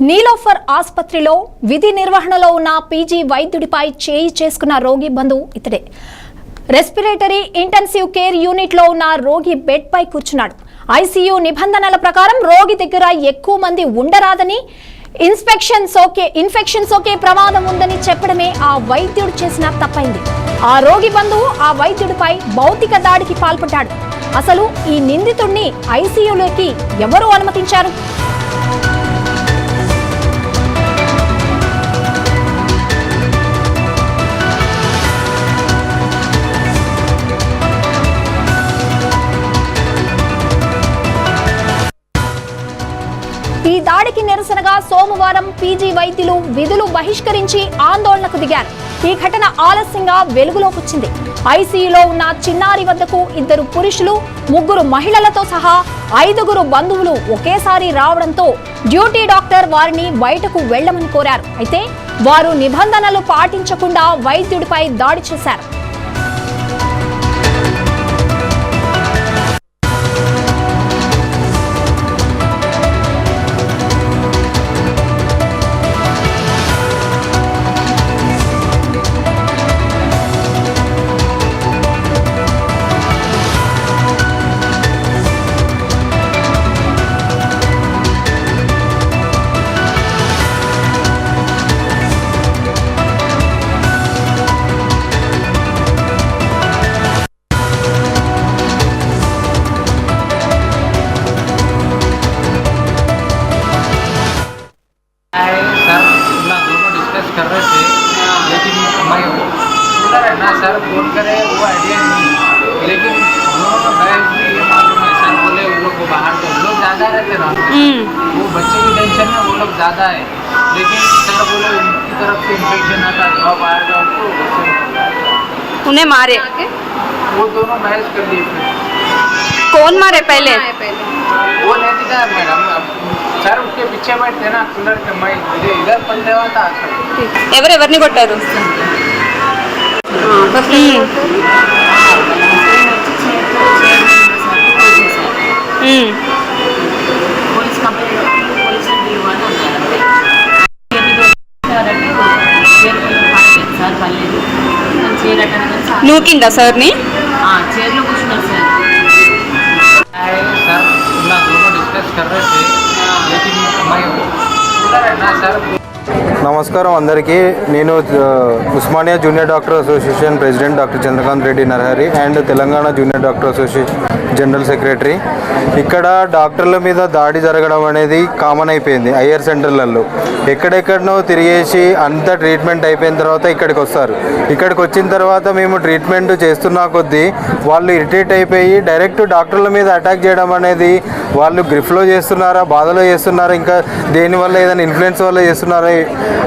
నీలోఫర్ ఆసుపత్రిలో విధి నిర్వహణలో ఉన్న పీజీ వైద్యుడిపై చేయి చేసుకున్న రోగి బంధువు ఇతడే. రెస్పిరేటరీ ఇంటెన్సివ్ కేర్ యూనిట్ లో ఉన్న రోగి బెడ్ పై కూర్చున్నాడు. ఐసీయూ నిబంధనల ప్రకారం రోగి దగ్గర ఎక్కువ మంది ఉండరాదని, ఇన్ఫెక్షన్ సోకే ప్రమాదం ఉందని చెప్పడమే ఆ వైద్యుడు చేసిన తప్పైంది. ఆ రోగి బంధువు ఆ వైద్యుడిపై భౌతిక దాడికి పాల్పడ్డాడు. అసలు ఈ నిందితుడిని ఐసీయూలోకి ఎవరు అనుమతించారు? ఈ దాడికి నిరసనగా సోమవారం పీజీ వైద్యులు విధులు బహిష్కరించి ఆందోళనకు దిగారు. ఈ ఘటన ఆలస్యంగా వెలుగులోకి వచ్చింది. ఐసీయూలో ఉన్న చిన్నారి వద్దకు 2 పురుషులు, 3 మహిళలతో సహా 5 బంధువులు ఒకేసారి రావడంతో డ్యూటీ డాక్టర్ వారిని బయటకు వెళ్లమని కోరారు. అయితే వారు నిబంధనలు పాటించకుండా వైద్యుడిపై దాడి చేశారు. कर रहे थे, लेकिन मैं कूलर है ना सर, फोन करे वो आइडिया नहीं, लेकिन भी ये मालूम है सर, बोले उन लोग को बाहर तो लोग ज़्यादा रहते ना, वो बच्चे की टेंशन में वो लोग ज़्यादा है, लेकिन सर बोले उनकी तरफ से इन्फेक्शन आता है, जाओ बाहर जाओ तो बच्चे उन्हें मारे, वो दोनों मैच कर लिए थे। कौन मारे पहले? वो नहीं दिखा मैडम, सर उसके पीछे बैठते ना कूलर के, मैं इधर पलने हुआ था। ఎవరిని కొట్టారు? నూకిందా సార్ని? చైర్లో కూర్చున్నారు సార్. सर ना दोनों डिस्कस कर रहे थे, लेकिन मैं कूलर है ना सर। నమస్కారం అందరికీ. నేను Osmania junior doctor association president doctor Chandrakanth Reddy Narahari and Telangana junior doctor association general secretary. ఇక్కడ డాక్టర్ల మీద దాడి జరగడం అనేది కామన్ అయిపోయింది. ఐఆర్ సెంటర్లలో ఎక్కడెక్కడనో తిరిగేసి అంత ట్రీట్మెంట్ అయిపోయిన తర్వాత ఇక్కడికి వస్తారు. ఇక్కడికి వచ్చిన తర్వాత మేము ట్రీట్మెంట్ చేస్తున్నా కొద్దీ వాళ్ళు ఇరిటేట్ అయిపోయి డైరెక్ట్ డాక్టర్ల మీద అటాక్ చేయడం అనేది, వాళ్ళు గ్రిఫ్లో చేస్తున్నారా, బాధలో చేస్తున్నారా, ఇంకా దేనివల్ల ఏదైనా ఇన్ఫ్లుయెన్స్ వల్ల చేస్తున్నారా,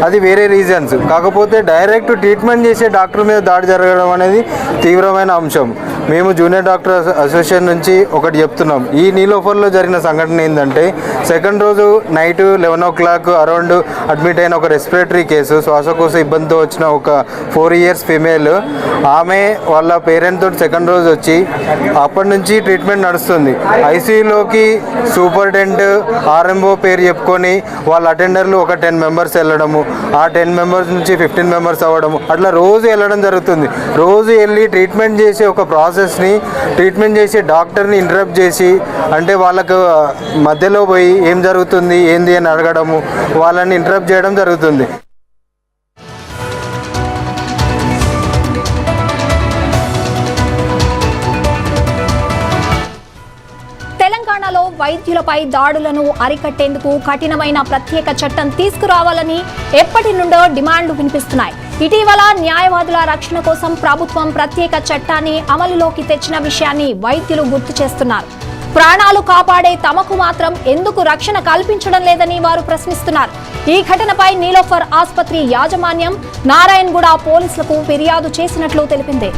అది వేరే రీజన్స్. కాకపోతే డైరెక్ట్ ట్రీట్మెంట్ చేసే డాక్టర్ మీద దాడి జరగడం అనేది తీవ్రమైన అంశం. మేము జూనియర్ డాక్టర్ అసోసియేషన్ నుంచి ఒకటి చెప్తున్నాం. ఈ నీలోఫర్లో జరిగిన సంఘటన ఏంటంటే, సెకండ్ రోజు నైట్ 11 o'clock అరౌండ్ అడ్మిట్ అయిన ఒక రెస్పిరేటరీ కేసు, శ్వాసకోశ ఇబ్బందితో వచ్చిన ఒక 4 years ఫీమేల్. ఆమె వాళ్ళ పేరెంట్ తోటి సెకండ్ రోజు వచ్చి అప్పటి నుంచి ట్రీట్మెంట్ నడుస్తుంది. ఐసీయూలోకి సూపరింటెండెంట్ ఆర్ఎంఓ పేరు చెప్పుకొని వాళ్ళ అటెండర్లు ఒక 10 members వెళ్ళడము, ఆ 10 members నుంచి 15 members అవ్వడము, అట్లా రోజు వెళ్ళడం జరుగుతుంది. రోజు వెళ్ళి ట్రీట్మెంట్ చేసే ఒక ప్రాసెస్ని, ట్రీట్మెంట్ చేసే డాక్టర్ని ఇంటరప్ట్ చేసి, అంటే వాళ్ళకు మధ్యలో పోయి ఏం జరుగుతుంది ఏంది అని అడగడము, వాళ్ళని ఇంటరప్ట్ చేయడం జరుగుతుంది. తెలంగాణలో వైద్యులపై దాడులను అరికట్టేందుకు కఠినమైన ప్రత్యేక చట్టం తీసుకురావాలని ఎప్పటి నుండో డిమాండ్లు వినిపిస్తున్నాయి. ఇటీవల న్యాయవాదుల రక్షణ కోసం ప్రభుత్వం ప్రత్యేక చట్టాన్ని అమలులోకి తెచ్చిన విషయాన్ని వైద్యులు గుర్తు చేస్తున్నారు. ప్రాణాలు కాపాడే తమకు మాత్రం ఎందుకు రక్షణ కల్పించడం లేదని వారు ప్రశ్నిస్తున్నారు. ఈ ఘటనపై నీలోఫర్ ఆసుపత్రి యాజమాన్యం నారాయణగూడ పోలీసులకు ఫిర్యాదు చేసినట్లు తెలిపింది.